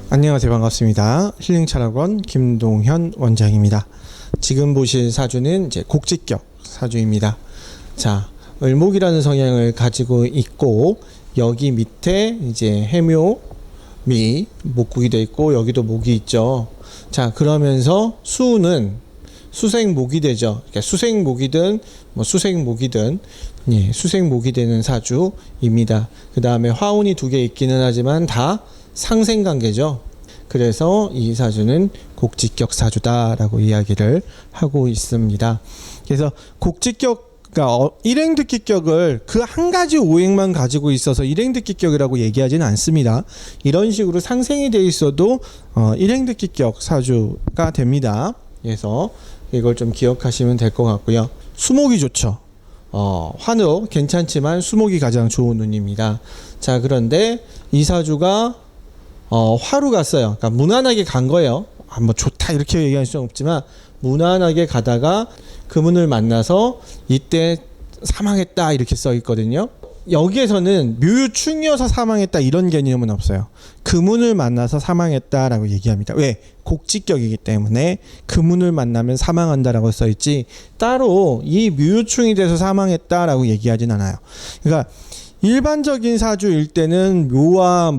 안녕하세요. 반갑습니다. 힐링철학원 김동현 원장입니다. 지금 보실 사주는 이제 곡직격 사주입니다. 자, 을목이라는 성향을 가지고 있고 여기 밑에 이제 해묘미 목국이 되어 있고 여기도 목이 있죠. 자, 그러면서 수는 수생목이 되죠. 그러니까 수생목이든 뭐 수생목이든 수생목이 되는 사주입니다. 그 다음에 화운이 두 개 있기는 하지만 다 상생관계죠. 그래서 이 사주는 곡직격 사주다라고 이야기를 하고 있습니다. 그래서 곡직격, 그러니까 일행득기격을 그 한 가지 오행만 가지고 있어서 일행득기격이라고 얘기하지는 않습니다. 이런 식으로 상생이 돼 있어도 일행득기격 사주가 됩니다. 그래서 이걸 좀 기억하시면 될 것 같고요. 수목이 좋죠. 화도 괜찮지만 수목이 가장 좋은 운입니다. 자, 그런데 이 사주가 화로 갔어요. 그러니까 무난하게 간 거예요. 뭐 좋다 이렇게 얘기할 수는 없지만 무난하게 가다가 금운을 만나서 이때 사망했다 이렇게 써 있거든요. 여기에서는 묘유충이어서 사망했다 이런 개념은 없어요. 금운을 만나서 사망했다라고 얘기합니다. 왜? 곡직격이기 때문에 금운을 만나면 사망한다라고 써 있지 따로 이 묘유충이 돼서 사망했다라고 얘기하진 않아요. 그러니까 일반적인 사주일 때는 묘와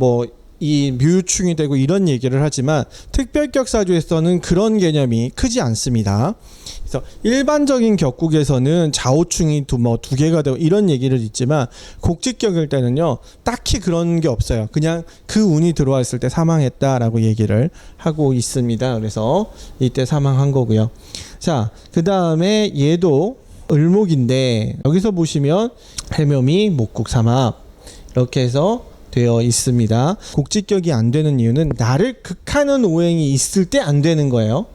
이 묘유충이 되고 이런 얘기를 하지만 특별격 사주에서는 그런 개념이 크지 않습니다. 그래서 일반적인 격국에서는 좌우충이 두 개가 되고 이런 얘기를 있지만 곡직격일 때는요 딱히 그런 게 없어요. 그냥 그 운이 들어왔을 때 사망했다라고 얘기를 하고 있습니다. 그래서 이때 사망한 거고요. 자, 그 다음에 얘도 을목인데 여기서 보시면 해묘미 목국 삼합 이렇게 해서 되어 있습니다. 곡직격이 안 되는 이유는 나를 극하는 오행이 있을 때 안 되는 거예요.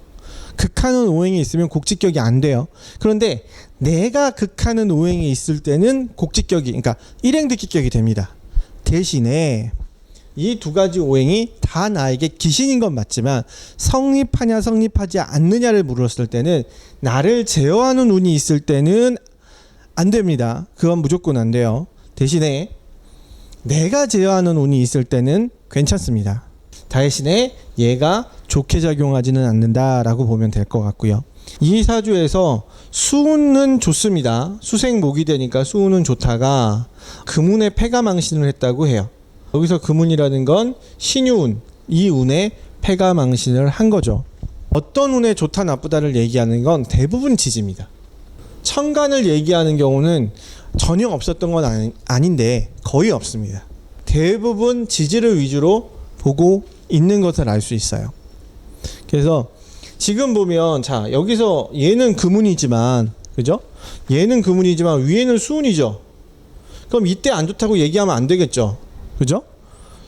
극하는 오행이 있으면 곡직격이 안 돼요. 그런데 내가 극하는 오행이 있을 때는 곡직격이, 그러니까 일행득기격이 됩니다. 대신에 이 두 가지 오행이 다 나에게 기신인 건 맞지만 성립하냐 성립하지 않느냐를 물었을 때는 나를 제어하는 운이 있을 때는 안 됩니다. 그건 무조건 안 돼요. 대신에 내가 제어하는 운이 있을 때는 괜찮습니다. 대신에 얘가 좋게 작용하지는 않는다라고 보면 될 것 같고요. 이 사주에서 수운은 좋습니다. 수생목이 되니까 수운은 좋다가 금운에 패가망신을 했다고 해요. 여기서 금운이라는 건 신유운, 이 운에 패가망신을 한 거죠. 어떤 운에 좋다 나쁘다를 얘기하는 건 대부분 지지입니다. 천간을 얘기하는 경우는 전혀 없었던 건 아닌데 거의 없습니다. 대부분 지지를 위주로 보고 있는 것을 알 수 있어요. 그래서 지금 보면 자 여기서 얘는 금운이지만 그죠? 얘는 금운이지만 위에는 수운이죠. 그럼 이때 안 좋다고 얘기하면 안 되겠죠. 그죠?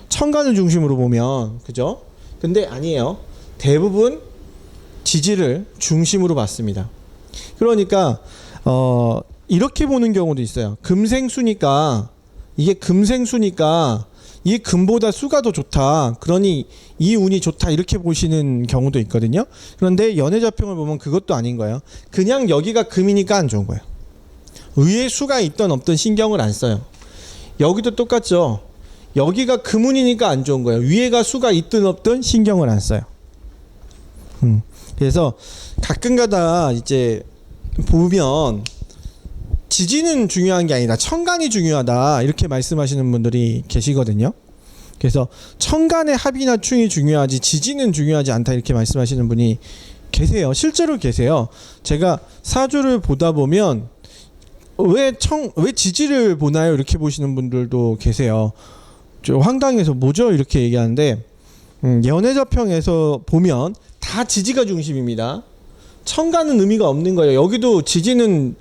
천간을 중심으로 보면 그죠? 근데 아니에요. 대부분 지지를 중심으로 봤습니다. 그러니까 이렇게 보는 경우도 있어요. 금생수니까 이게 금생수니까 이 금보다 수가 더 좋다. 그러니 이 운이 좋다 이렇게 보시는 경우도 있거든요. 그런데 연애자평을 보면 그것도 아닌 거예요. 그냥 여기가 금이니까 안 좋은 거예요. 위에 수가 있던 없던 신경을 안 써요. 여기도 똑같죠. 여기가 금운이니까 안 좋은 거예요. 위에가 수가 있든 없든 신경을 안 써요. 그래서 가끔가다 이제 보면 지지는 중요한 게 아니라 천간이 중요하다 이렇게 말씀하시는 분들이 계시거든요. 그래서 천간의 합이나 충이 중요하지 지지는 중요하지 않다 이렇게 말씀하시는 분이 계세요. 실제로 계세요. 제가 사주를 보다 보면 왜 지지를 보나요? 이렇게 보시는 분들도 계세요. 좀 황당해서 뭐죠? 이렇게 얘기하는데 연애자평에서 보면 다 지지가 중심입니다. 천간은 의미가 없는 거예요. 여기도 지지는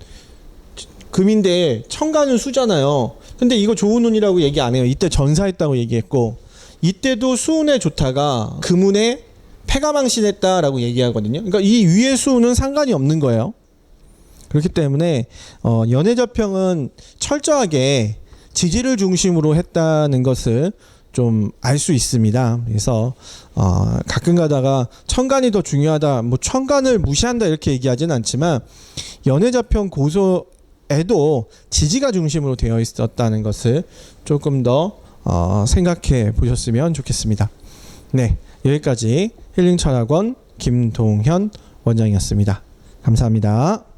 금인데 천간은 수잖아요. 근데 이거 좋은 운이라고 얘기 안 해요. 이때 전사했다고 얘기했고 이때도 수운에 좋다가 금운에 패가망신했다라고 얘기하거든요. 그러니까 이 위의 수운은 상관이 없는 거예요. 그렇기 때문에 연애자평은 철저하게 지지를 중심으로 했다는 것을 좀 알 수 있습니다. 그래서 가끔 가다가 천간이 더 중요하다, 뭐 천간을 무시한다 이렇게 얘기하진 않지만 연애자평 고소에도 지지가 중심으로 되어 있었다는 것을 조금 더 생각해 보셨으면 좋겠습니다. 네, 여기까지 힐링 철학원 김동현 원장이었습니다. 감사합니다.